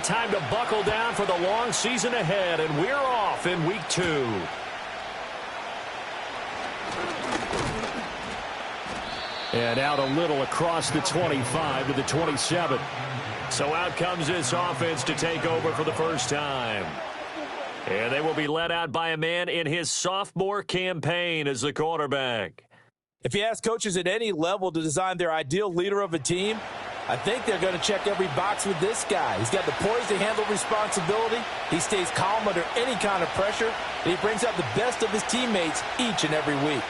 time to buckle down for the long season ahead, and we're off in Week 2. And out a little across the 25 to the 27. So out comes this offense to take over for the first time. And they will be led out by a man in his sophomore campaign as the quarterback. If you ask coaches at any level to design their ideal leader of a team, I think they're going to check every box with this guy. He's got the poise to handle responsibility. He stays calm under any kind of pressure. And he brings out the best of his teammates each and every week.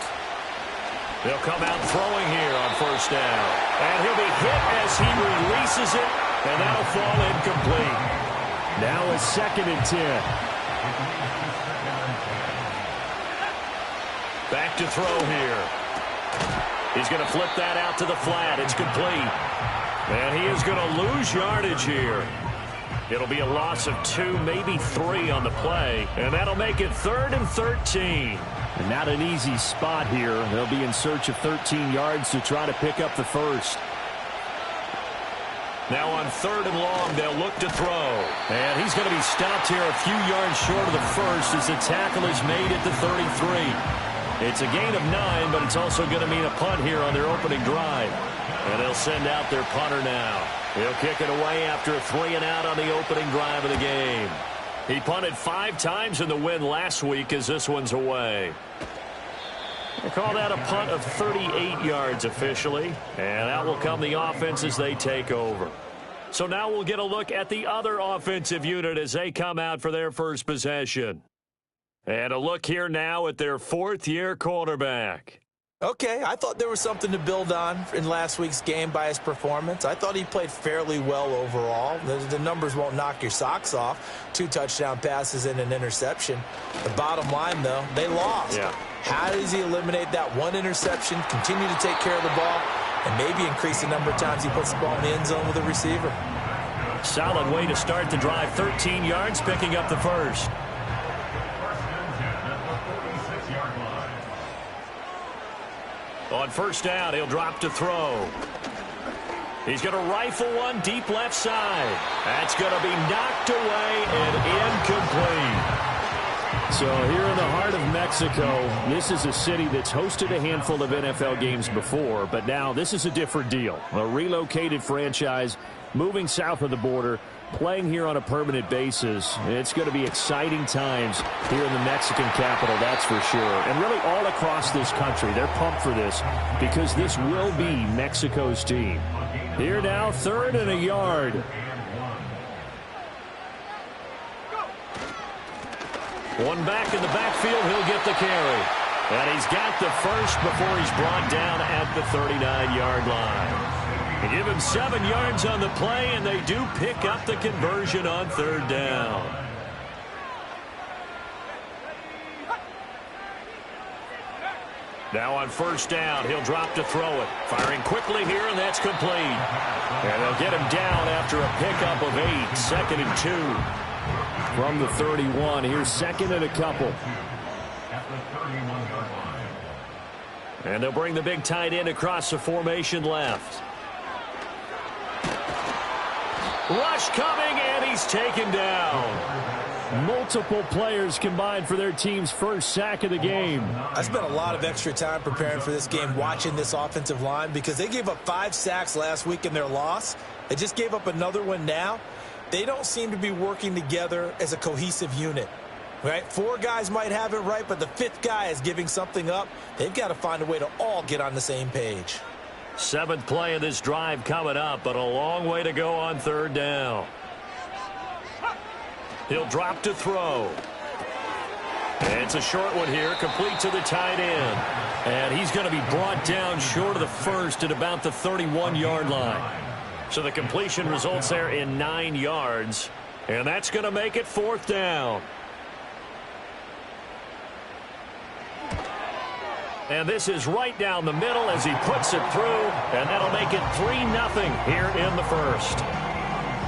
They'll come out throwing here on first down. And he'll be hit as he releases it, and that'll fall incomplete. Now a 2nd and 10. Back to throw here. He's going to flip that out to the flat. It's complete. And he is going to lose yardage here. It'll be a loss of 2, maybe 3 on the play. And that'll make it 3rd and 13. And not an easy spot here. They'll be in search of 13 yards to try to pick up the first. Now on 3rd and long, they'll look to throw. And he's going to be stopped here a few yards short of the first as the tackle is made at the 33. It's a gain of 9, but it's also going to mean a punt here on their opening drive. And they'll send out their punter now. He'll kick it away after a 3-and-out on the opening drive of the game. He punted 5 times in the win last week as this one's away. They call that a punt of 38 yards officially. And out will come the offense as they take over. So now we'll get a look at the other offensive unit as they come out for their first possession. And a look here now at their 4th-year quarterback. Okay, I thought there was something to build on in last week's game by his performance. I thought he played fairly well overall. The numbers won't knock your socks off. 2 touchdown passes and an interception. The bottom line, though, they lost. Yeah. How does he eliminate that 1 interception, continue to take care of the ball, and maybe increase the number of times he puts the ball in the end zone with a receiver? Solid way to start the drive. 13 yards, picking up the first. On first down, he'll drop to throw. He's going to rifle one deep left side. That's going to be knocked away and incomplete. So here in the heart of Mexico, this is a city that's hosted a handful of NFL games before, but now this is a different deal. A relocated franchise moving south of the border, playing here on a permanent basis. It's going to be exciting times here in the Mexican capital, that's for sure. And really all across this country, they're pumped for this because this will be Mexico's team. Here now, 3rd and a yard. One back in the backfield, he'll get the carry. And he's got the first before he's brought down at the 39-yard line. They give him 7 yards on the play, and they do pick up the conversion on 3rd down. Now on first down, he'll drop to throw it. Firing quickly here, and that's complete. And they'll get him down after a pickup of 8, 2nd and 2. From the 31, here's 2nd and a couple. And they'll bring the big tight end across the formation left. Rush coming, and he's taken down. Multiple players combined for their team's first sack of the game. I spent a lot of extra time preparing for this game watching this offensive line because they gave up 5 sacks last week in their loss. They just gave up another one now. They don't seem to be working together as a cohesive unit. Right? 4 guys might have it right, but the 5th guy is giving something up. They've got to find a way to all get on the same page. 7th play of this drive coming up, but a long way to go on 3rd down. He'll drop to throw. And it's a short one here, complete to the tight end. And he's going to be brought down short of the first at about the 31-yard line. So the completion results there in 9 yards. And that's going to make it 4th down. And this is right down the middle as he puts it through. And that'll make it 3-0 here in the first.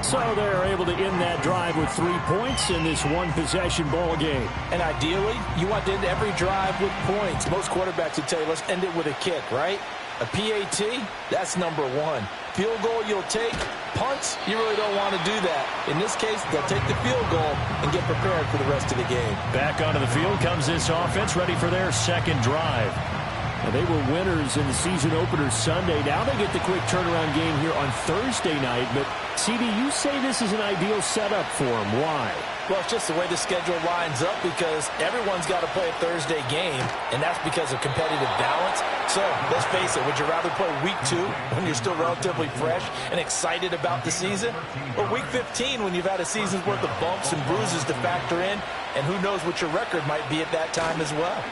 So they're able to end that drive with 3 points in this one-possession ball game. And ideally, you want to end every drive with points. Most quarterbacks would tell you, let's end it with a kick, right? A PAT, that's number 1. field goal you'll take. Punts, you really don't want to do that. In this case, they'll take the field goal and get prepared for the rest of the game. Back onto the field comes this offense, ready for their second drive. And they were winners in the season opener Sunday. Now they get the quick turnaround game here on Thursday night. But, CD, you say this is an ideal setup for them. Why? Well, it's just the way the schedule lines up because everyone's got to play a Thursday game, and that's because of competitive balance. So, let's face it, would you rather play Week 2 when you're still relatively fresh and excited about the season? Or Week 15 when you've had a season's worth of bumps and bruises to factor in, and who knows what your record might be at that time as well.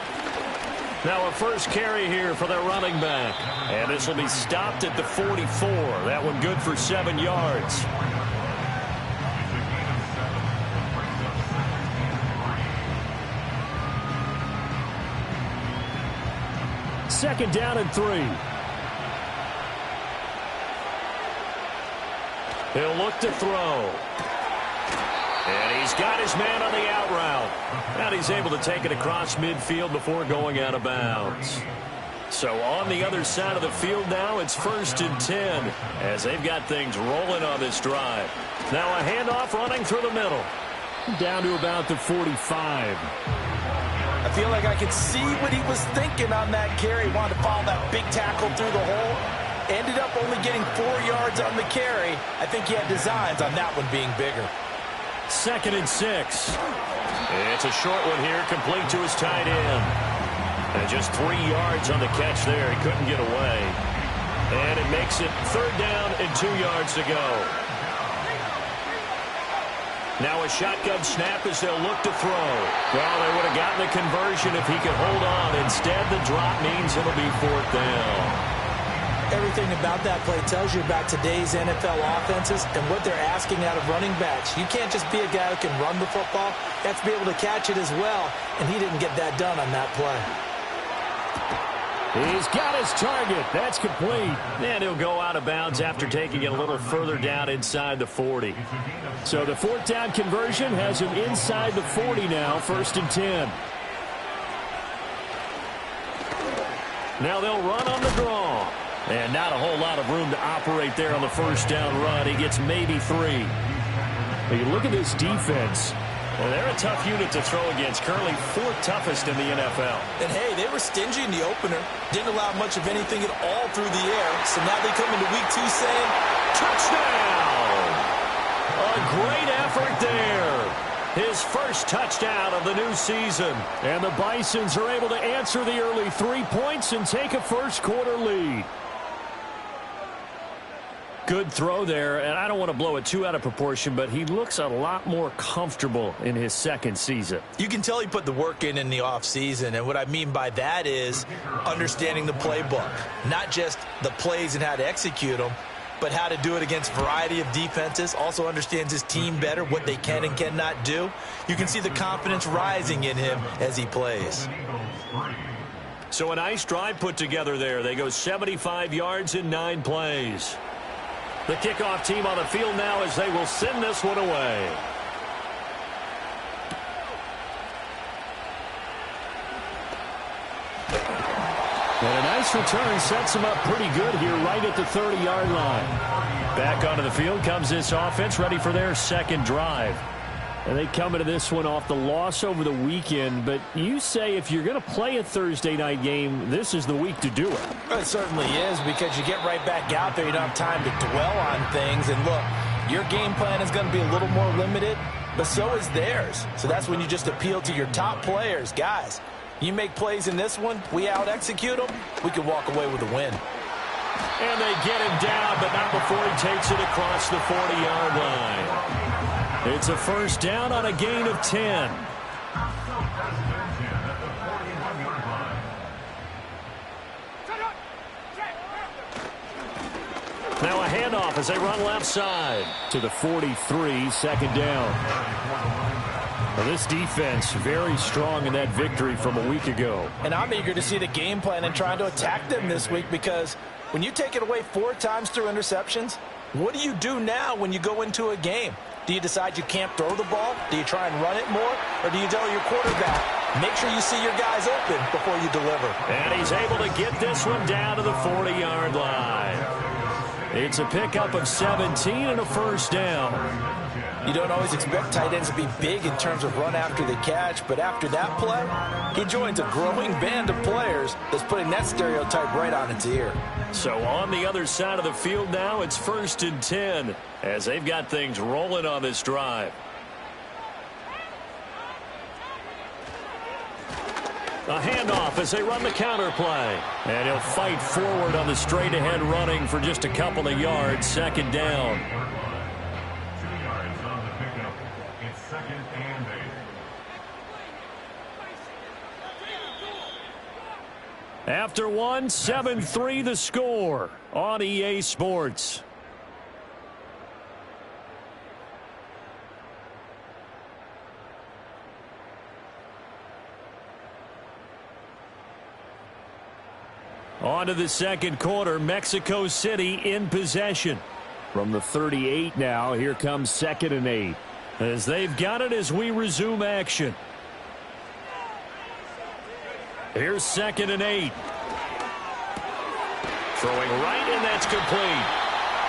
Now a first carry here for their running back. And this will be stopped at the 44. That one good for 7 yards. Second down and 3. He'll look to throw. And he's got his man on the out route. And he's able to take it across midfield before going out of bounds. So on the other side of the field now, it's 1st and 10 as they've got things rolling on this drive. Now a handoff running through the middle. Down to about the 45. I feel like I could see what he was thinking on that carry. He wanted to follow that big tackle through the hole. Ended up only getting 4 yards on the carry. I think he had designs on that one being bigger. 2nd and 6. It's a short one here, complete to his tight end. And just 3 yards on the catch there. He couldn't get away. And it makes it 3rd down and 2 yards to go. Now a shotgun snap as they'll look to throw. Well, they would have gotten the conversion if he could hold on. Instead, the drop means it'll be 4th down. Everything about that play tells you about today's NFL offenses and what they're asking out of running backs. You can't just be a guy who can run the football. You have to be able to catch it as well, and he didn't get that done on that play. He's got his target. That's complete. And he'll go out of bounds after taking it a little further down inside the 40. So the 4th down conversion has him inside the 40 now, 1st and 10. Now they'll run on the draw. And not a whole lot of room to operate there on the 1st down run. He gets maybe 3. But you look at this defense. Well, they're a tough unit to throw against. Currently 4th toughest in the NFL. And, hey, they were stingy in the opener. Didn't allow much of anything at all through the air. So now they come into Week 2 saying, touchdown! A great effort there. His first touchdown of the new season. And the Bisons are able to answer the early 3 points and take a first-quarter lead. Good throw there, and I don't want to blow it too out of proportion, but he looks a lot more comfortable in his second season. You can tell he put the work in the offseason, and what I mean by that is understanding the playbook. Not just the plays and how to execute them, but how to do it against a variety of defenses. Also understands his team better, what they can and cannot do. You can see the confidence rising in him as he plays. So a nice drive put together there. They go 75 yards in 9 plays. The kickoff team on the field now as they will send this one away. And a nice return sets them up pretty good here right at the 30-yard line. Back onto the field comes this offense, ready for their second drive. And they come into this one off the loss over the weekend. But you say if you're going to play a Thursday night game, this is the week to do it. It certainly is, because you get right back out there. You don't have time to dwell on things. And look, your game plan is going to be a little more limited, but so is theirs. So that's when you just appeal to your top players. Guys, you make plays in this one, we out-execute them, we can walk away with a win. And they get him down, but not before he takes it across the 40-yard line. It's a first down on a gain of 10. Now a handoff as they run left side. To the 43, second down. Well, this defense very strong in that victory from a week ago. And I'm eager to see the game plan and trying to attack them this week, because when you take it away 4 times through interceptions, what do you do now when you go into a game? Do you decide you can't throw the ball? Do you try and run it more? Or do you tell your quarterback, make sure you see your guys open before you deliver? And he's able to get this one down to the 40-yard line. It's a pickup of 17 and a first down. You don't always expect tight ends to be big in terms of run after the catch, but after that play, he joins a growing band of players that's putting that stereotype right on its ear. So on the other side of the field now, it's 1st and 10 as they've got things rolling on this drive. A handoff as they run the counter play. And he'll fight forward on the straight-ahead running for just a couple of yards. 2nd down. 2 yards on the pickup. It's 2nd and 8. After one, 7-3 the score on EA Sports. On to the 2nd quarter. Mexico City in possession. From the 38 now, here comes 2nd and 8. As they've got it as we resume action. Here's 2nd and 8. Throwing right, and that's complete.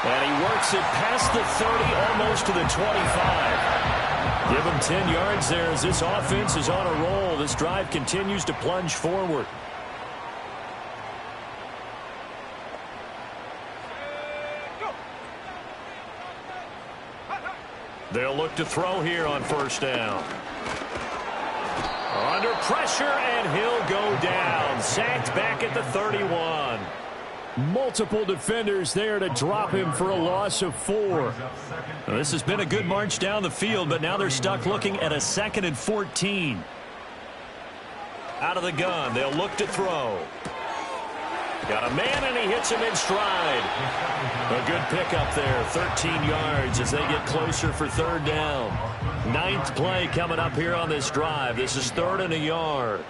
And he works it past the 30, almost to the 25. Give him 10 yards there as this offense is on a roll. This drive continues to plunge forward. They'll look to throw here on 1st down. Under pressure, and he'll go down. Sacked back at the 31. Multiple defenders there to drop him for a loss of 4. Well, this has been a good march down the field, but now they're stuck looking at a 2nd and 14. Out of the gun, they'll look to throw. Got a man, and he hits him in stride. A good pickup there, 13 yards as they get closer for 3rd down. 9th play coming up here on this drive. This is 3rd and a yard.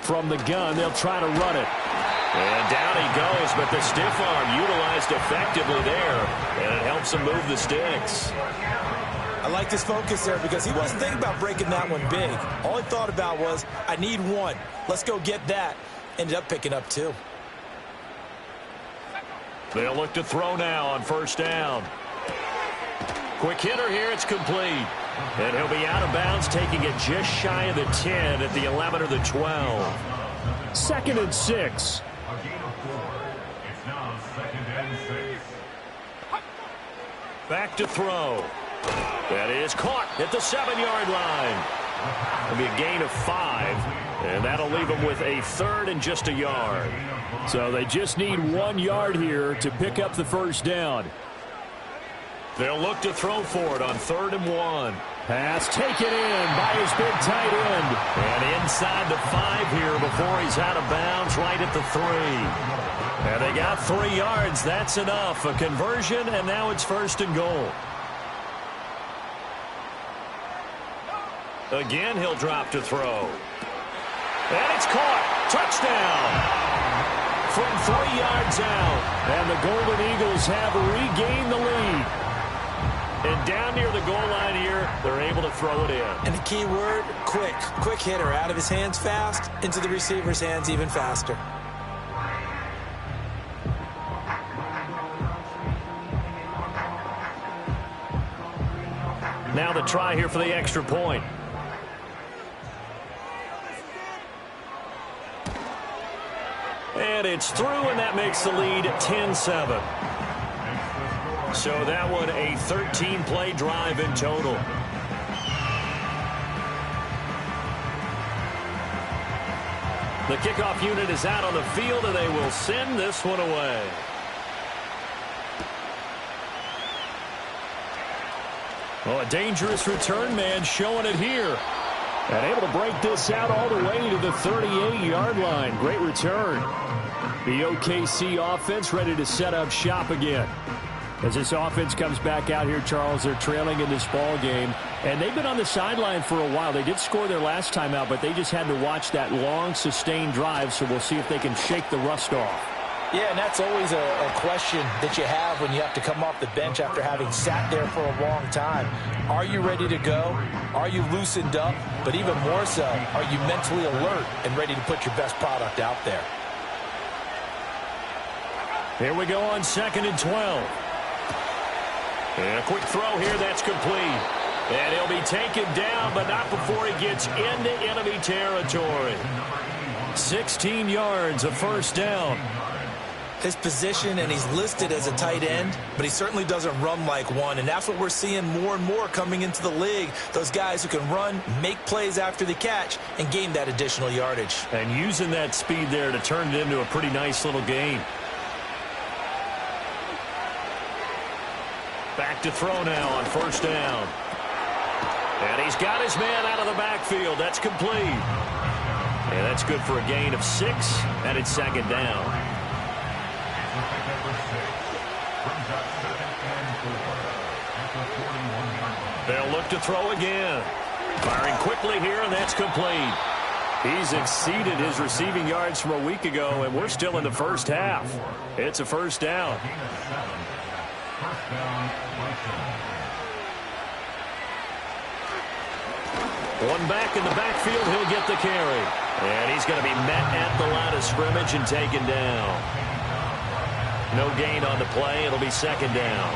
From the gun, they'll try to run it. And down he goes, but the stiff arm utilized effectively there, and it helps him move the sticks. I like his focus there because he wasn't thinking about breaking that one big. All he thought about was, I need one. Let's go get that. Ended up picking up 2. They'll look to throw now on 1st down. Quick hitter here, it's complete. And he'll be out of bounds, taking it just shy of the 10 at the 11 or the 12. 2nd and 6. A gain of 4. It's now 2nd and 6. Back to throw. That is caught at the 7-yard line. It'll be a gain of 5, and that'll leave them with a 3rd and just a yard. So they just need 1 yard here to pick up the 1st down. They'll look to throw for it on 3rd and 1. Pass taken in by his big tight end. And inside the 5 here before he's out of bounds, right at the 3. And they got 3 yards. That's enough. A conversion, and now it's 1st and goal. Again, he'll drop to throw. And it's caught. Touchdown. From 3 yards out. And the Golden Eagles have regained the lead. And down near the goal line here, they're able to throw it in. And the key word, quick. Quick hitter. Out of his hands fast, into the receiver's hands even faster. Now the try here for the extra point. And it's through, and that makes the lead 10-7. So that one a 13-play drive in total. The kickoff unit is out on the field, and they will send this one away. Well, a dangerous return man showing it here. And able to break this out all the way to the 38-yard line. Great return. The OKC offense ready to set up shop again. As this offense comes back out here, Charles, they're trailing in this ball game. And they've been on the sideline for a while. They did score their last time out, but they just had to watch that long, sustained drive. So we'll see if they can shake the rust off. Yeah, and that's always a question that you have when you have to come off the bench after having sat there for a long time. Are you ready to go? Are you loosened up? But even more so, are you mentally alert and ready to put your best product out there? Here we go on 2nd and 12. And a quick throw here, that's complete. And he'll be taken down, but not before he gets into enemy territory. 16 yards, a first down. His position, and he's listed as a tight end, but he certainly doesn't run like one, and that's what we're seeing more and more coming into the league. Those guys who can run, make plays after the catch, and gain that additional yardage. And using that speed there to turn it into a pretty nice little game. Back to throw now on first down. And he's got his man out of the backfield. That's complete. And that's good for a gain of 6, and it's 2nd down. They'll look to throw again. Firing quickly here, and that's complete. He's exceeded his receiving yards from a week ago, and we're still in the first half. It's a first down. One back in the backfield, he'll get the carry. And he's going to be met at the line of scrimmage and taken down. No gain on the play. It'll be 2nd down.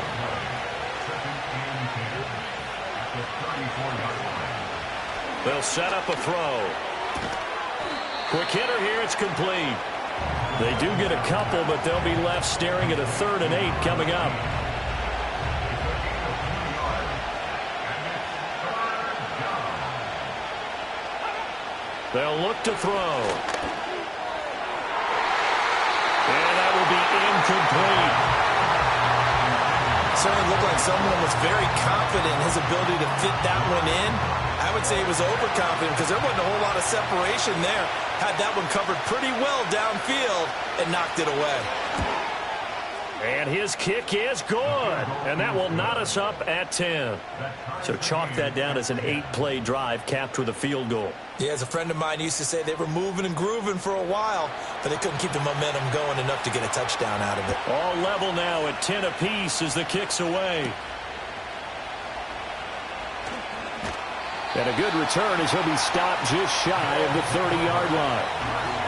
They'll set up a throw. Quick hitter here, it's complete. They do get a couple, but they'll be left staring at a 3rd and 8 coming up. They'll look to throw. And that will be incomplete. Certainly looked like someone was very confident in his ability to fit that one in. I would say he was overconfident because there wasn't a whole lot of separation there. Had that one covered pretty well downfield and knocked it away. And his kick is good. And that will knot us up at 10. So chalk that down as an 8-play drive capped with a field goal. Yeah, as a friend of mine used to say, they were moving and grooving for a while, but they couldn't keep the momentum going enough to get a touchdown out of it. All level now at 10 apiece as the kick's away. And a good return as he'll be stopped just shy of the 30-yard line.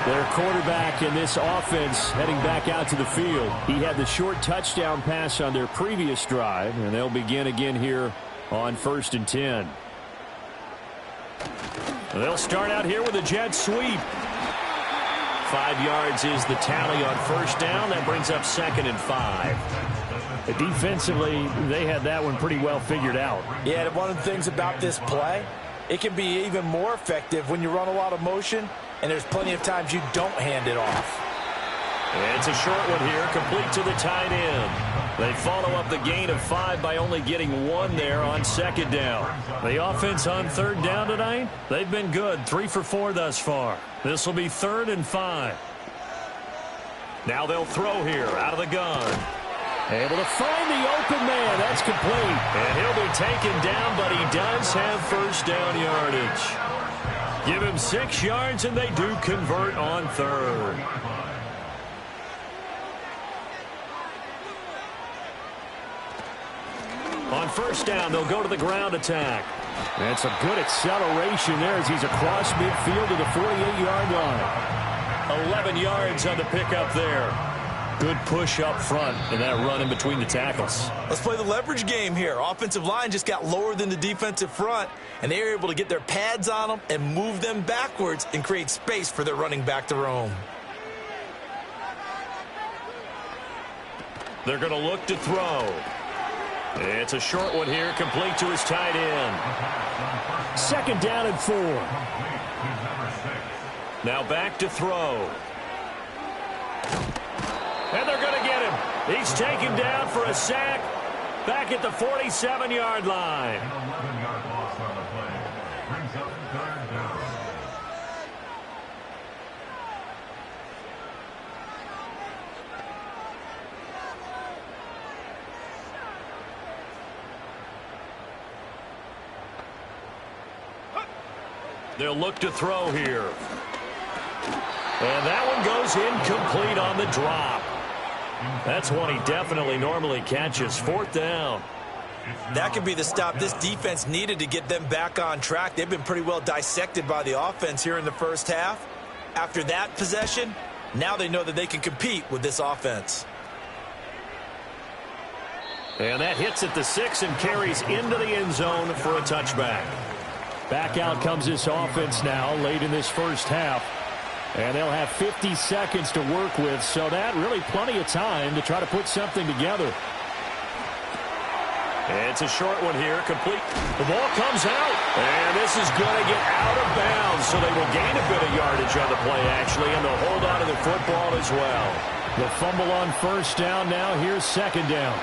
Their quarterback in this offense heading back out to the field. He had the short touchdown pass on their previous drive, and they'll begin again here on 1st and 10. They'll start out here with a jet sweep. 5 yards is the tally on first down. That brings up 2nd and 5. Defensively, they had that one pretty well figured out. Yeah, and one of the things about this play, it can be even more effective when you run a lot of motion, and there's plenty of times you don't hand it off. It's a short one here, complete to the tight end. They follow up the gain of 5 by only getting 1 there on 2nd down. The offense on 3rd down tonight, they've been good, 3 for 4 thus far. This will be 3rd and 5. Now they'll throw here out of the gun. Able to find the open man. That's complete. And he'll be taken down, but he does have first down yardage. Give him 6 yards, and they do convert on 3rd. On first down, they'll go to the ground attack. That's a good acceleration there as he's across midfield to the 48-yard line. 11 yards on the pickup there. Good push up front in that run in between the tackles. Let's play the leverage game here. Offensive line just got lower than the defensive front, and they were able to get their pads on them and move them backwards and create space for their running back to roam. They're going to look to throw. It's a short one here, complete to his tight end. 2nd down and 4. Now back to throw. And they're going to get him. He's taken down for a sack back at the 47-yard line. They'll look to throw here. And that one goes incomplete on the drop. That's one he definitely normally catches. 4th down. That could be the stop this defense needed to get them back on track. They've been pretty well dissected by the offense here in the first half. After that possession, now they know that they can compete with this offense. And that hits at the 6 and carries into the end zone for a touchback. Back out comes this offense now late in this first half. And they'll have 50 seconds to work with, so that really plenty of time to try to put something together. It's a short one here, complete. The ball comes out, and this is going to get out of bounds, so they will gain a bit of yardage on the play, actually, and they'll hold on to the football as well. The fumble on first down now. Here's second down.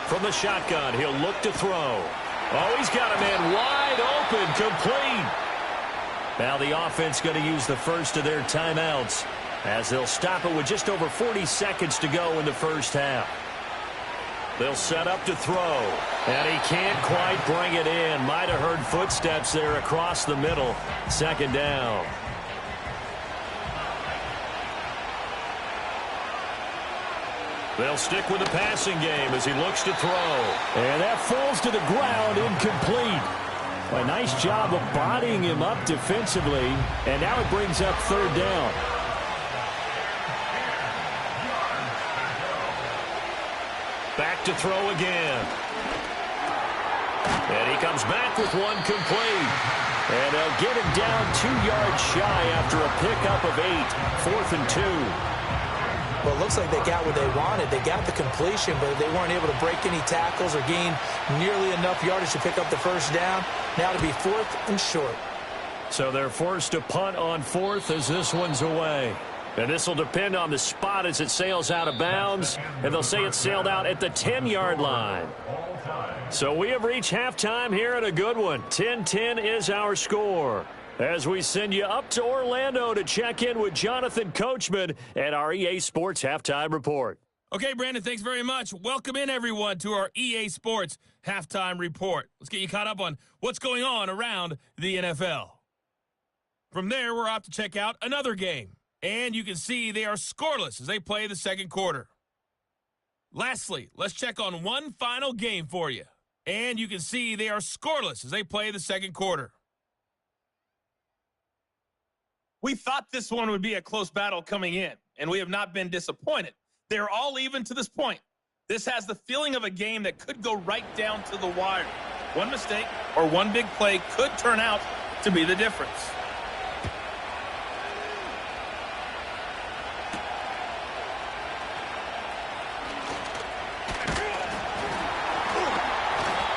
From the shotgun, he'll look to throw. Oh, he's got a man wide open, complete. Now the offense going to use the first of their timeouts as they'll stop it with just over 40 seconds to go in the first half. They'll set up to throw, and he can't quite bring it in. Might have heard footsteps there across the middle. Second down. They'll stick with the passing game as he looks to throw. And that falls to the ground, incomplete. A nice job of bodying him up defensively, and now it brings up third down. Back to throw again. And he comes back with one complete. And they'll get him down 2 yards shy after a pickup of 8. 4th and 2. Well, it looks like they got what they wanted. They got the completion, but they weren't able to break any tackles or gain nearly enough yardage to pick up the first down. Now to be 4th and short. So they're forced to punt on 4th as this one's away. And this will depend on the spot as it sails out of bounds. And they'll say it sailed out at the 10-yard line. So we have reached halftime here in a good one. 10-10 is our score. As we send you up to Orlando to check in with Jonathan Coachman at our EA Sports Halftime Report. Okay, Brandon, thanks very much. Welcome in, everyone, to our EA Sports Halftime Report. Let's get you caught up on what's going on around the NFL. From there, we're off to check out another game. And you can see they are scoreless as they play the second quarter. Lastly, let's check on one final game for you. And you can see they are scoreless as they play the second quarter. We thought this one would be a close battle coming in, and we have not been disappointed. They're all even to this point. This has the feeling of a game that could go right down to the wire. One mistake or one big play could turn out to be the difference.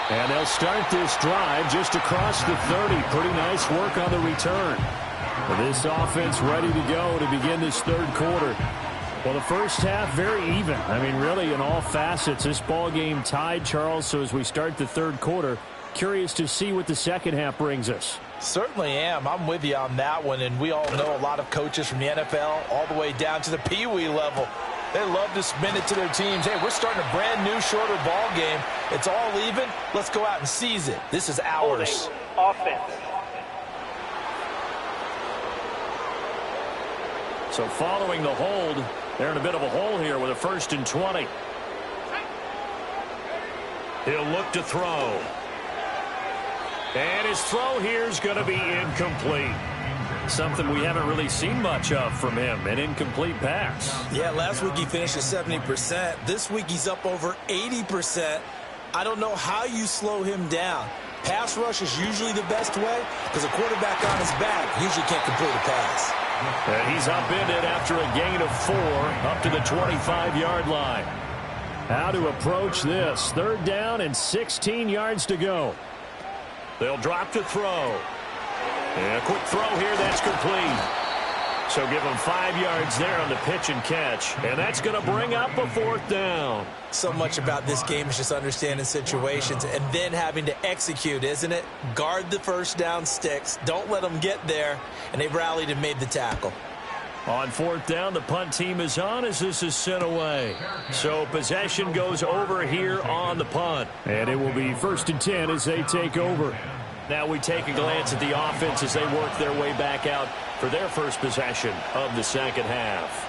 And they'll start this drive just across the 30. Pretty nice work on the return. This offense ready to go to begin this third quarter. Well, the first half very even. I mean, really in all facets, this ball game tied, Charles. So as we start the third quarter, curious to see what the second half brings us. Certainly am. I'm with you on that one. And we all know a lot of coaches from the NFL all the way down to the Pee Wee level. They love to spin it to their teams. Hey, we're starting a brand new, shorter ball game. It's all even. Let's go out and seize it. This is ours. Offense. So following the hold, they're in a bit of a hole here with a 1st and 20. He'll look to throw. And his throw here is going to be incomplete. Something we haven't really seen much of from him, an incomplete pass. Yeah, last week he finished at 70%. This week he's up over 80%. I don't know how you slow him down. Pass rush is usually the best way because a quarterback on his back usually can't complete a pass. And he's upended after a gain of 4 up to the 25-yard line. How to approach this. Third down and 16 yards to go. They'll drop to throw. And a quick throw here, that's complete. So give them 5 yards there on the pitch and catch. And that's going to bring up a 4th down. So much about this game is just understanding situations and then having to execute, isn't it? Guard the first down sticks. Don't let them get there. And they've rallied and made the tackle. On 4th down, the punt team is on as this is sent away. So possession goes over here on the punt. And it will be 1st and 10 as they take over. Now we take a glance at the offense as they work their way back out for their first possession of the second half.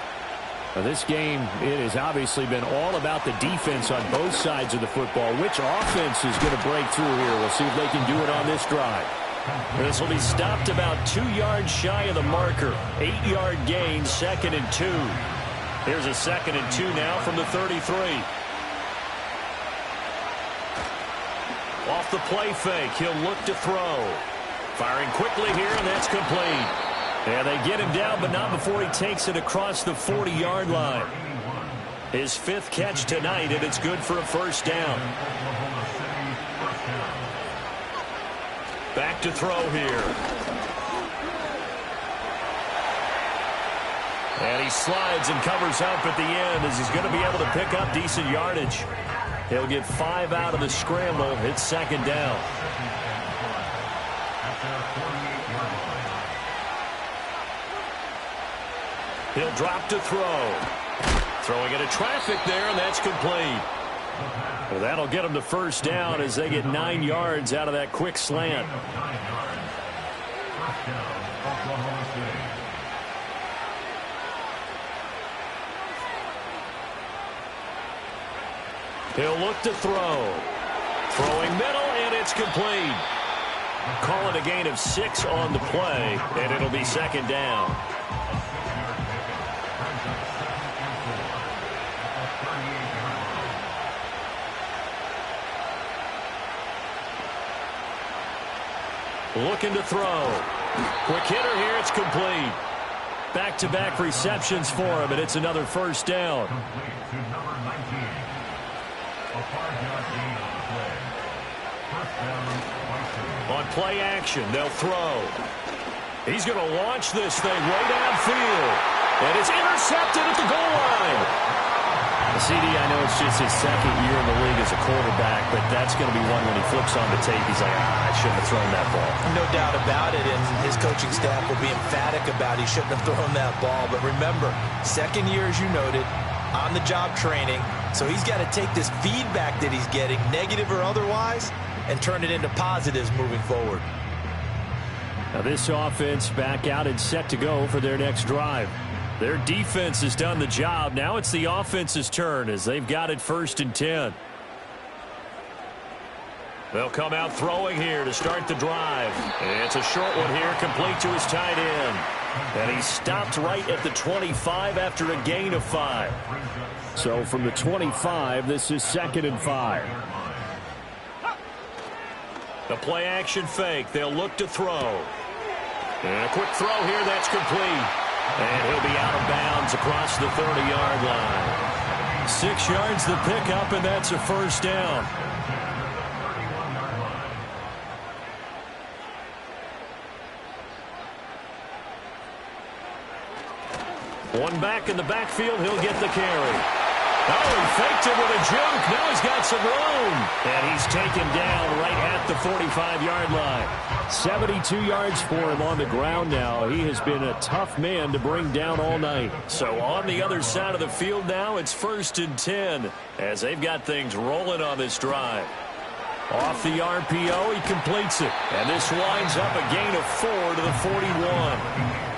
Now this game, it has obviously been all about the defense on both sides of the football. Which offense is going to break through here? We'll see if they can do it on this drive. This will be stopped about 2 yards shy of the marker. 8-yard gain, 2nd and 2. Here's a 2nd and 2 now from the 33. Off the play fake, he'll look to throw. Firing quickly here, and that's complete. And they get him down, but not before he takes it across the 40-yard line. His 5th catch tonight, and it's good for a first down. Back to throw here. And he slides and covers up at the end as he's going to be able to pick up decent yardage. He'll get 5 out of the scramble. It's 2nd down. He'll drop to throw. Throwing into traffic there, and that's complete. Well, that'll get them to first down as they get 9 yards out of that quick slant. He'll look to throw. Throwing middle, and it's complete. Call it a gain of 6 on the play, and it'll be 2nd down. Looking to throw. Quick hitter here. It's complete. Back-to-back receptions for him, and it's another first down. On play action, they'll throw. He's going to launch this thing way downfield. And it's intercepted at the goal line. CD, I know it's just his 2nd year in the league as a quarterback, but that's going to be one when he flips on the tape. He's like, I shouldn't have thrown that ball. No doubt about it, and his coaching staff will be emphatic about he shouldn't have thrown that ball. But remember, 2nd year, as you noted, on-the-job training. So he's got to take this feedback that he's getting, negative or otherwise, and turn it into positives moving forward. Now this offense back out and set to go for their next drive. Their defense has done the job. Now it's the offense's turn as they've got it 1st and 10. They'll come out throwing here to start the drive. It's a short one here, complete to his tight end. And he stopped right at the 25 after a gain of 5. So from the 25, this is 2nd and 5. The play action fake. They'll look to throw. And a quick throw here. That's complete. And he'll be out of bounds across the 30-yard line. 6 yards the pickup, and that's a first down. One back in the backfield. He'll get the carry. Oh, he faked it with a juke. Now he's got some room. And he's taken down right at the 45-yard line. 72 yards for him on the ground now. He has been a tough man to bring down all night. So on the other side of the field now, it's 1st and 10 as they've got things rolling on this drive. Off the RPO, he completes it. And this winds up a gain of 4 to the 41.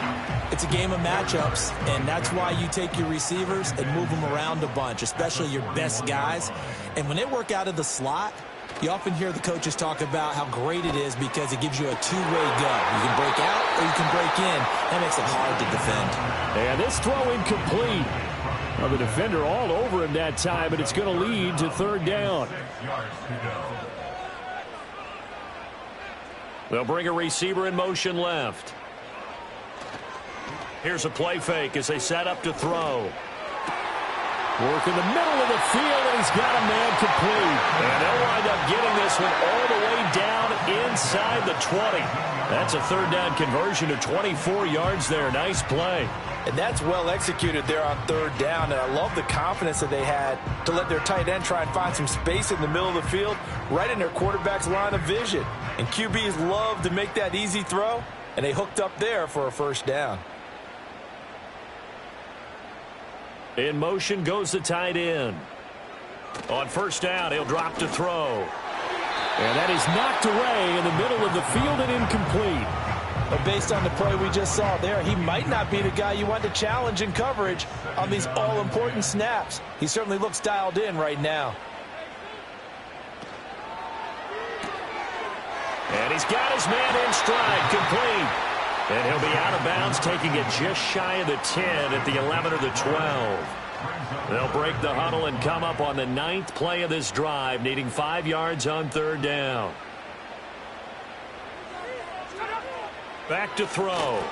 It's a game of matchups, and that's why you take your receivers and move them around a bunch, especially your best guys. And when they work out of the slot, you often hear the coaches talk about how great it is because it gives you a two-way go. You can break out or you can break in. That makes it hard to defend. And this throw incomplete. Well, the defender all over him that time, but it's going to lead to 3rd down. They'll bring a receiver in motion left. Here's a play fake as they set up to throw. Work in the middle of the field, and he's got a man complete. And they'll wind up getting this one all the way down inside the 20. That's a 3rd down conversion of 24 yards there. Nice play. And that's well executed there on 3rd down. And I love the confidence that they had to let their tight end try and find some space in the middle of the field, right in their quarterback's line of vision. And QBs love to make that easy throw, and they hooked up there for a first down. In motion goes the tight end. On 1st down, he'll drop to throw. And that is knocked away in the middle of the field and incomplete. But based on the play we just saw there, he might not be the guy you want to challenge in coverage on these all-important snaps. He certainly looks dialed in right now. And he's got his man in stride, complete. And he'll be out of bounds, taking it just shy of the 10 at the 11 or the 12. They'll break the huddle and come up on the 9th play of this drive, needing 5 yards on 3rd down. Back to throw.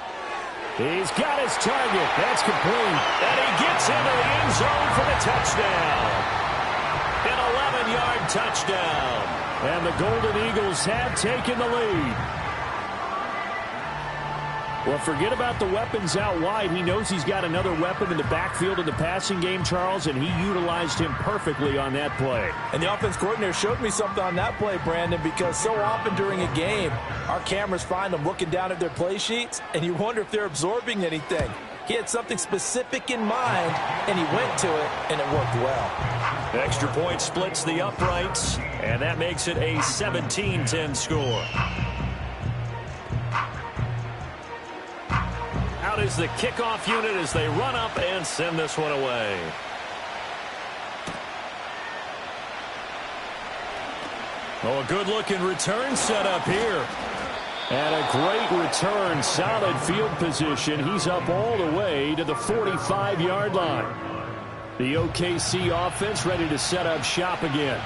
He's got his target. That's complete. And he gets into the end zone for the touchdown. An 11-yard touchdown. And the Golden Eagles have taken the lead. Well, forget about the weapons out wide. He knows he's got another weapon in the backfield of the passing game, Charles, and he utilized him perfectly on that play. And the offense coordinator showed me something on that play, Brandon, because so often during a game, our cameras find them looking down at their play sheets, and you wonder if they're absorbing anything. He had something specific in mind, and he went to it, and it worked well. Extra point splits the uprights, and that makes it a 17-10 score. Out is the kickoff unit as they run up and send this one away. Oh, a good-looking return set up here. And a great return, solid field position. He's up all the way to the 45-yard line. The OKC offense ready to set up shop again.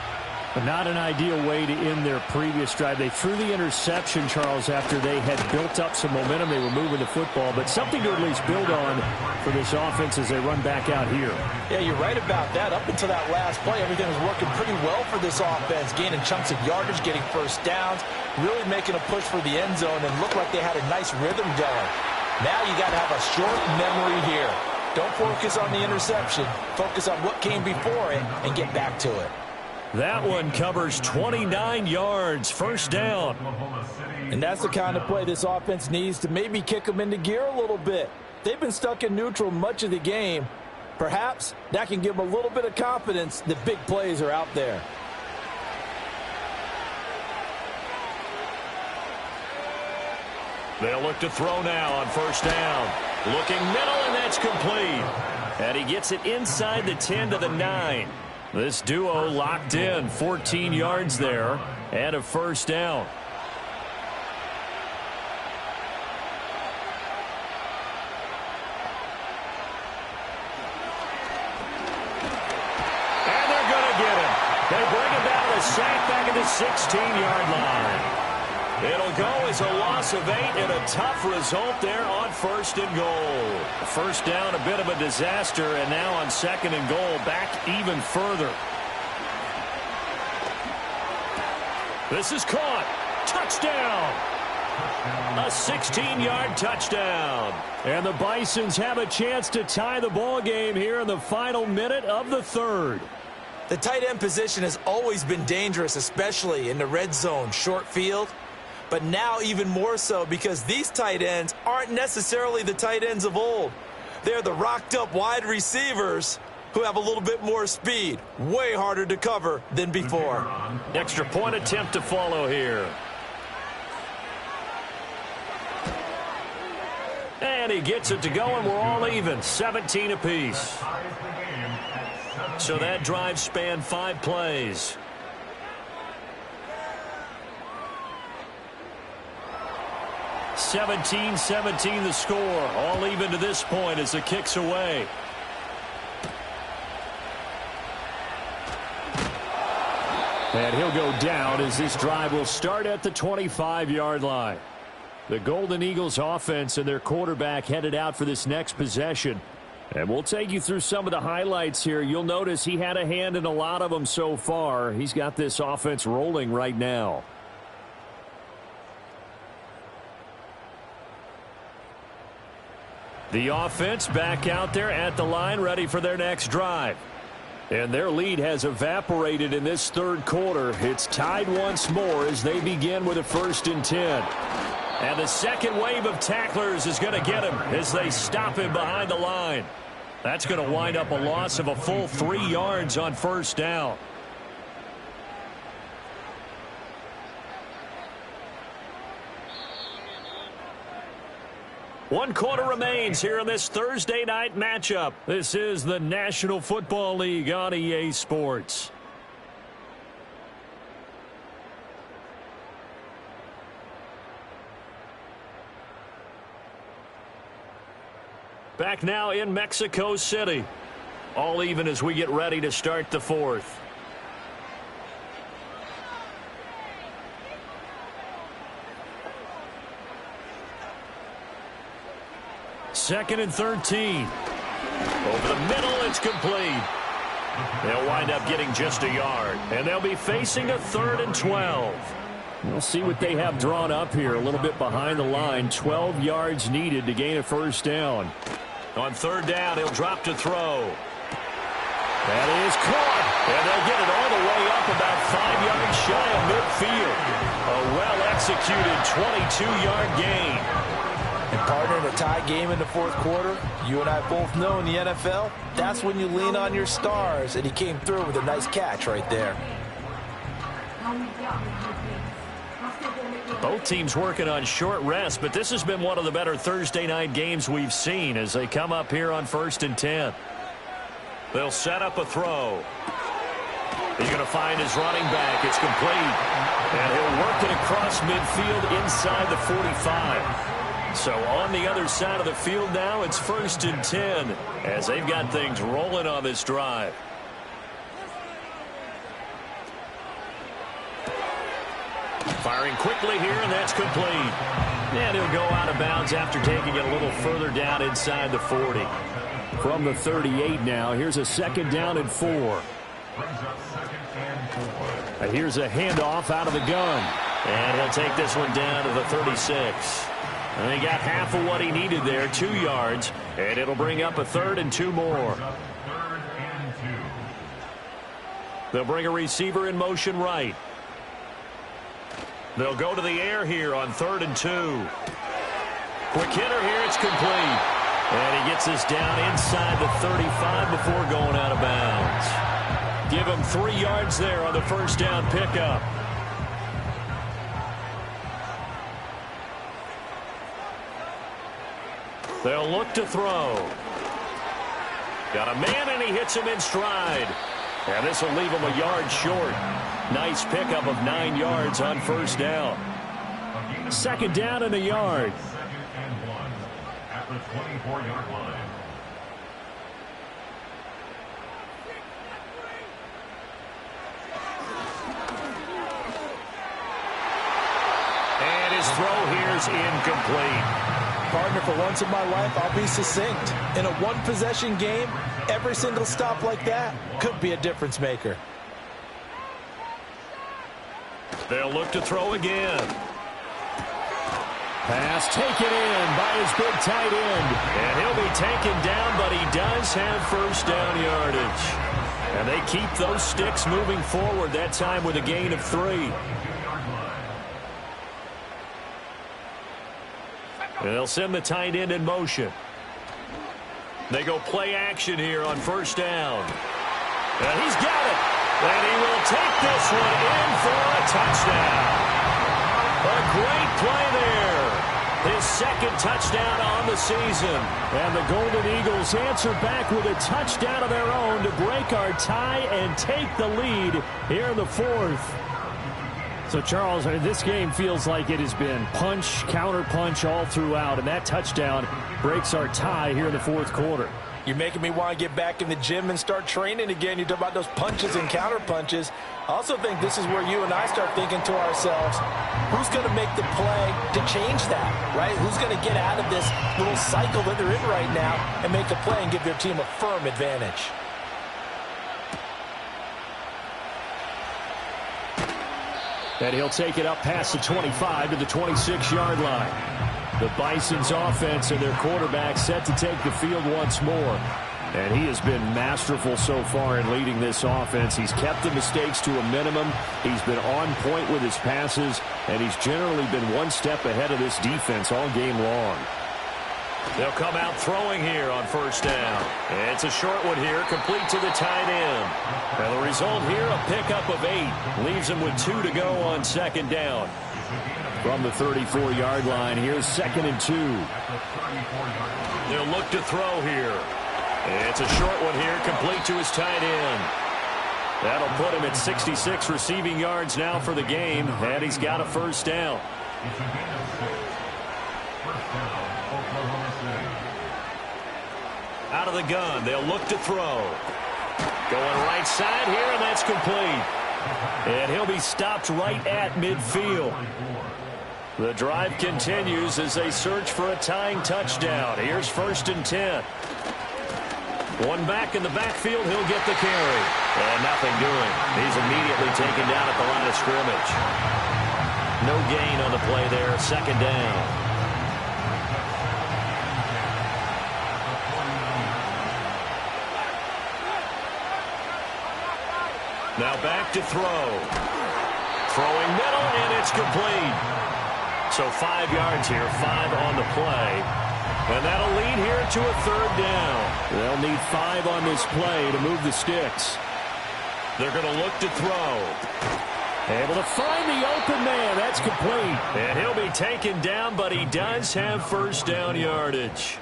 But not an ideal way to end their previous drive. They threw the interception, Charles, after they had built up some momentum. They were moving the football, but something to at least build on for this offense as they run back out here. Yeah, you're right about that. Up until that last play, everything was working pretty well for this offense, gaining chunks of yardage, getting first downs, really making a push for the end zone, and looked like they had a nice rhythm going. Now you got to have a short memory here. Don't focus on the interception. Focus on what came before it and get back to it. That one covers 29 yards, first down. And that's the kind of play this offense needs to maybe kick them into gear a little bit. They've been stuck in neutral much of the game. Perhaps that can give them a little bit of confidence that big plays are out there. They'll look to throw now on first down. Looking middle, and that's complete. And he gets it inside the 10 to the 9. This duo locked in, 14 yards there, and a first down. And they're going to get him. They bring him down, a sack back at the 16-yard line. It'll go as a loss of 8 and a tough result there on first and goal. First down, a bit of a disaster, and now on second and goal, back even further. This is caught. Touchdown. A 16-yard touchdown. And the Bisons have a chance to tie the ball game here in the final minute of the 3rd. The tight end position has always been dangerous, especially in the red zone, short field. But now even more so because these tight ends aren't necessarily the tight ends of old. They're the rocked-up wide receivers who have a little bit more speed. Way harder to cover than before. Extra point attempt to follow here. And he gets it to go, and we're all even, 17 apiece. So that drive spanned 5 plays. (17-17) the score. All even to this point as the kick's away. And he'll go down as this drive will start at the 25-yard line. The Golden Eagles offense and their quarterback headed out for this next possession. And we'll take you through some of the highlights here. You'll notice he had a hand in a lot of them so far. He's got this offense rolling right now. The offense back out there at the line, ready for their next drive. And their lead has evaporated in this 3rd quarter. It's tied once more as they begin with a 1st and 10. And the second wave of tacklers is going to get him as they stop him behind the line. That's going to wind up a loss of a full 3 yards on first down. One quarter remains here in this Thursday night matchup. This is the National Football League on EA Sports. Back now in Mexico City. All even as we get ready to start the fourth. Second and 13. Over the middle, it's complete. They'll wind up getting just a yard, and they'll be facing a 3rd and 12. We'll see what they have drawn up here. A little bit behind the line. 12 yards needed to gain a first down. On 3rd down, he'll drop to throw. That is caught, and they'll get it all the way up about 5 yards shy of midfield. A well-executed 22-yard gain. And partner, in a tie game in the fourth quarter, you and I both know in the NFL, that's when you lean on your stars, and he came through with a nice catch right there. Both teams working on short rest, but this has been one of the better Thursday night games we've seen as they come up here on 1st and 10. They'll set up a throw. He's going to find his running back. It's complete. And he'll work it across midfield inside the 45. So on the other side of the field now, it's 1st and 10 as they've got things rolling on this drive. Firing quickly here, and that's complete. And he'll go out of bounds after taking it a little further down inside the 40. From the 38 now, here's a 2nd down and 4. And here's a handoff out of the gun. And he'll take this one down to the 36. And he got half of what he needed there, 2 yards. And it'll bring up a 3rd and 2 more. They'll bring a receiver in motion right. They'll go to the air here on 3rd and 2. Quick hitter here, it's complete. And he gets this down inside the 35 before going out of bounds. Give him 3 yards there on the first down pickup. They'll look to throw. Got a man, and he hits him in stride. And this will leave him a yard short. Nice pickup of 9 yards on first down. 2nd down and a yard. 2nd and 1 at the 24-yard line. And his throw here is incomplete. Partner, for once in my life, I'll be succinct. In a one-possession game, every single stop like that could be a difference maker. They'll look to throw again. Pass taken in by his big tight end. And he'll be taken down, but he does have first down yardage. And they keep those sticks moving forward, that time with a gain of 3. And they'll send the tight end in motion. They go play action here on first down. And he's got it. And he will take this one in for a touchdown. A great play there. His 2nd touchdown on the season. And the Golden Eagles answer back with a touchdown of their own to break our tie and take the lead here in the 4th. So, Charles, this game feels like it has been punch, counter-punch all throughout, and that touchdown breaks our tie here in the 4th quarter. You're making me want to get back in the gym and start training again. You talk about those punches and counter-punches. I also think this is where you and I start thinking to ourselves, who's going to make the play to change that, right? Who's going to get out of this little cycle that they're in right now and make a play and give their team a firm advantage? And he'll take it up past the 25 to the 26-yard line. The Bison's offense and their quarterback set to take the field once more. And he has been masterful so far in leading this offense. He's kept the mistakes to a minimum. He's been on point with his passes, and he's generally been one step ahead of this defense all game long. They'll come out throwing here on first down. And it's a short one here, complete to the tight end. And the result here, a pickup of 8. Leaves him with 2 to go on 2nd down. From the 34-yard line, here's 2nd and 2. They'll look to throw here. And it's a short one here, complete to his tight end. That'll put him at 66 receiving yards now for the game, and he's got a first down. Out of the gun, they'll look to throw. Going right side here, and that's complete. And he'll be stopped right at midfield. The drive continues as they search for a tying touchdown. Here's 1st and 10. One back in the backfield, he'll get the carry. And nothing doing. He's immediately taken down at the line of scrimmage. No gain on the play there, 2nd down. Now back to throw. Throwing middle, and it's complete. So 5 yards here, 5 on the play. And that'll lead here to a 3rd down. They'll need 5 on this play to move the sticks. They're going to look to throw. Able to find the open man. That's complete. And he'll be taken down, but he does have 1st down yardage.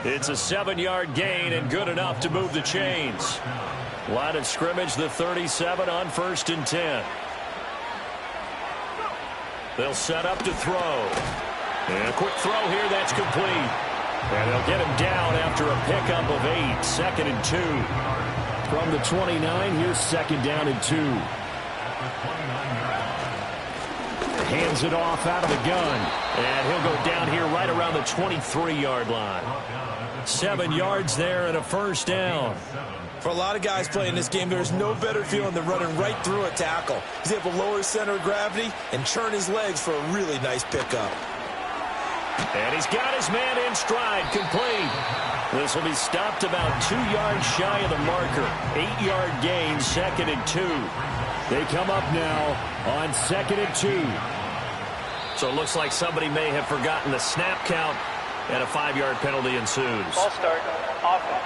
It's a 7-yard gain and good enough to move the chains. Line of scrimmage, the 37 on 1st and 10. They'll set up to throw. And a quick throw here, that's complete. And they'll get him down after a pickup of 8, 2nd and 2. From the 29, here's 2nd down and 2. Hands it off out of the gun. And he'll go down here right around the 23-yard line. 7 yards there and a 1st down. For a lot of guys playing this game, there's no better feeling than running right through a tackle. He's able to lower his center of gravity and churn his legs for a really nice pickup. And he's got his man in stride, complete. This will be stopped about 2 yards shy of the marker. 8-yard gain, 2nd and 2. They come up now on 2nd and 2. So it looks like somebody may have forgotten the snap count, and a 5-yard penalty ensues. Ball start, offense.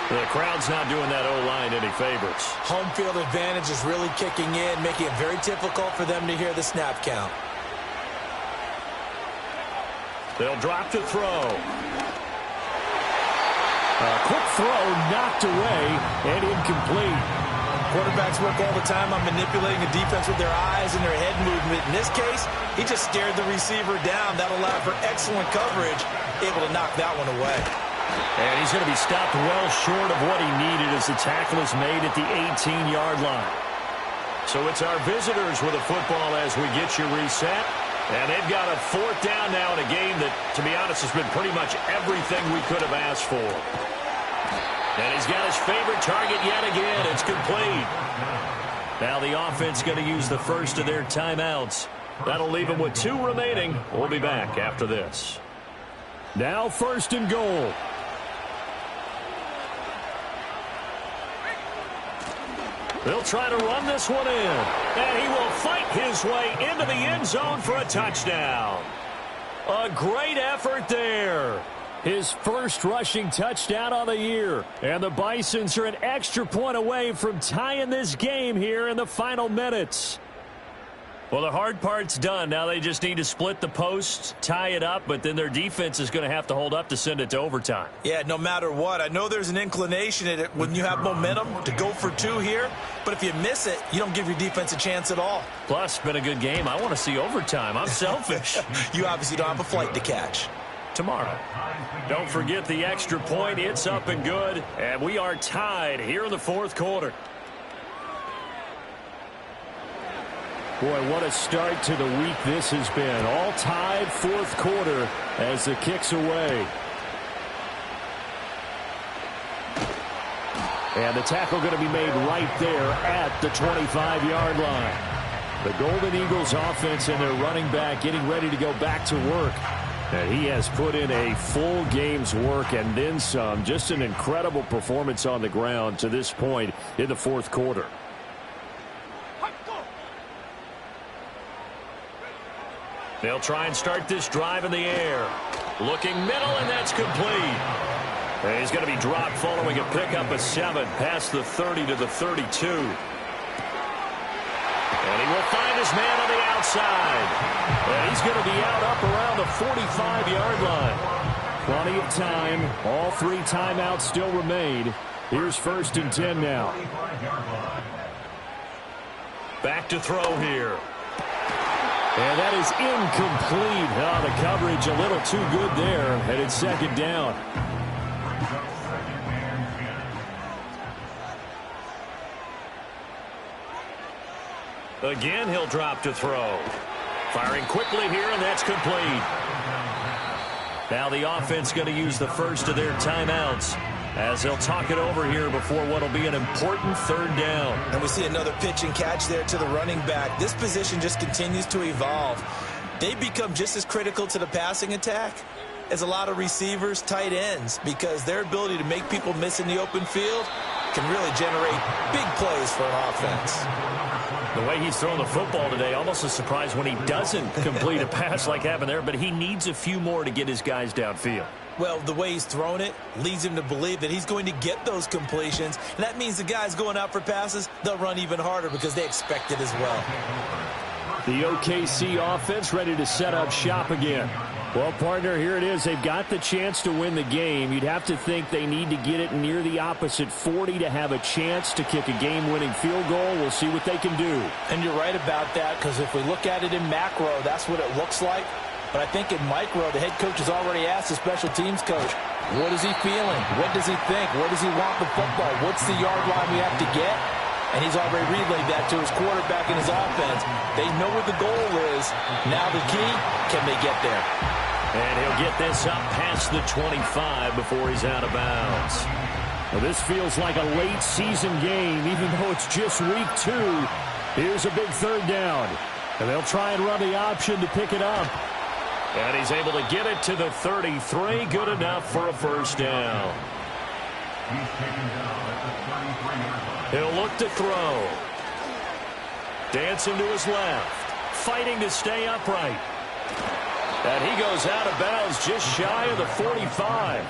The crowd's not doing that O-line any favors. Home field advantage is really kicking in, making it very difficult for them to hear the snap count. They'll drop to throw. A quick throw knocked away and incomplete. Quarterbacks work all the time on manipulating the defense with their eyes and their head movement. In this case, he just stared the receiver down. That allowed for excellent coverage, able to knock that one away. And he's going to be stopped well short of what he needed as the tackle is made at the 18-yard line. So it's our visitors with a football as we get you reset. And they've got a 4th down now in a game that, to be honest, has been pretty much everything we could have asked for. And he's got his favorite target yet again. It's complete. Now the offense going to use the first of their timeouts. That'll leave them with 2 remaining. We'll be back after this. Now 1st and goal. They'll try to run this one in. And he will fight his way into the end zone for a touchdown. A great effort there. His first rushing touchdown on the year. And the Bisons are an extra point away from tying this game here in the final minutes. Well, the hard part's done. Now they just need to split the post, tie it up, but then their defense is going to have to hold up to send it to overtime. Yeah, no matter what. I know there's an inclination in it when you have momentum to go for 2 here, but if you miss it, you don't give your defense a chance at all. Plus, it's been a good game. I want to see overtime. I'm selfish. You obviously don't have a flight to catch. Tomorrow. Don't forget the extra point. It's up and good, and we are tied here in the 4th quarter. Boy, what a start to the week this has been. All tied 4th quarter as the kick's away. And the tackle going to be made right there at the 25-yard line. The Golden Eagles offense and their running back getting ready to go back to work. And he has put in a full game's work and then some. Just an incredible performance on the ground to this point in the 4th quarter. They'll try and start this drive in the air. Looking middle, and that's complete. And he's going to be dropped following a pickup of 7 past the 30 to the 32. And he will find his man on the outside. And he's going to be out up around the 45-yard line. Plenty of time. All 3 timeouts still remain. Here's 1st and 10 now. And that is incomplete. Oh, the coverage a little too good there, and it's second down. Again, he'll drop to throw. Firing quickly here, and that's complete. Now the offense going to use the first of their timeouts as they'll talk it over here before what will be an important third down. And we see another pitch and catch there to the running back. This position just continues to evolve. They become just as critical to the passing attack as a lot of receivers, tight ends, because their ability to make people miss in the open field can really generate big plays for an offense. The way he's throwing the football today, almost a surprise when he doesn't complete a pass like happened there, but he needs a few more to get his guys downfield. Well, the way he's thrown it leads him to believe that he's going to get those completions, and that means the guys going out for passes, they'll run even harder because they expect it as well. The OKC offense ready to set up shop again. Well, partner, here it is. They've got the chance to win the game. You'd have to think they need to get it near the opposite 40 to have a chance to kick a game-winning field goal. We'll see what they can do. And you're right about that, because if we look at it in macro, that's what it looks like. But I think in micro, the head coach has already asked the special teams coach, what is he feeling? What does he think? Where does he want the football? What's the yard line we have to get? And he's already relayed that to his quarterback and his offense. They know what the goal is. Now the key, can they get there? And he'll get this up past the 25 before he's out of bounds. Well, this feels like a late season game, even though it's just week 2. Here's a big third down. And they'll try and run the option to pick it up. And he's able to get it to the 33. Good enough for a first down. He's taken down at the 33-yard line. He'll look to throw. Dancing to his left. Fighting to stay upright. And he goes out of bounds just shy of the 45.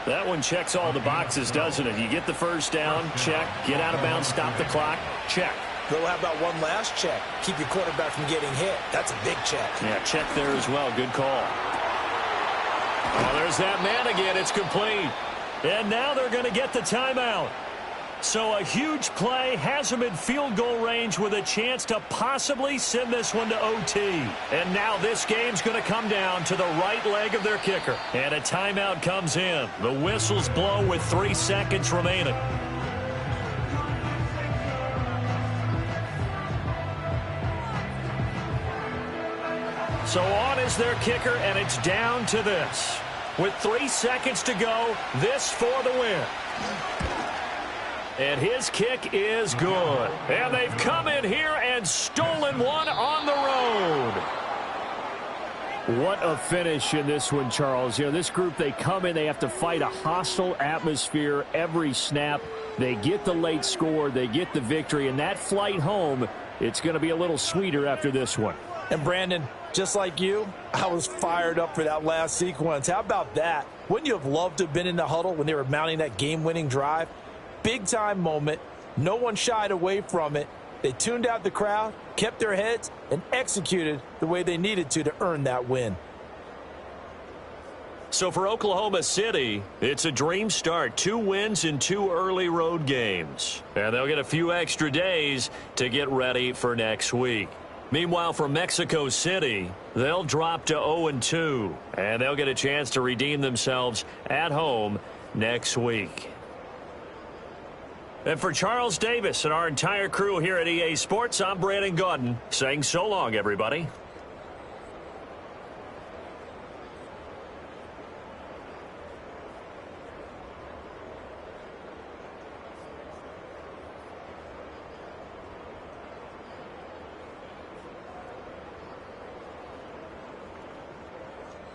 That one checks all the boxes, doesn't it? You get the first down, check. Get out of bounds, stop the clock, check. Though, how about one last check? Keep your quarterback from getting hit. That's a big check. Yeah, check there as well. Good call. Oh, there's that man again. It's complete. And now they're going to get the timeout. So a huge play has them in field goal range with a chance to possibly send this one to OT. And now this game's going to come down to the right leg of their kicker. And a timeout comes in. The whistles blow with 3 seconds remaining. So on is their kicker, and it's down to this. With 3 seconds to go, this for the win. And his kick is good. And they've come in here and stolen one on the road. What a finish in this one, Charles. You know, this group, they come in, they have to fight a hostile atmosphere every snap. They get the late score, they get the victory, and that flight home, it's going to be a little sweeter after this one. And Brandon, just like you, I was fired up for that last sequence. How about that? Wouldn't you have loved to have been in the huddle when they were mounting that game-winning drive? Big-time moment. No one shied away from it. They tuned out the crowd, kept their heads, and executed the way they needed to earn that win. So for Oklahoma City, it's a dream start. 2 wins in 2 early road games. And they'll get a few extra days to get ready for next week. Meanwhile, for Mexico City, they'll drop to 0-2, and they'll get a chance to redeem themselves at home next week. And for Charles Davis and our entire crew here at EA Sports, I'm Brandon Gaudin saying so long, everybody.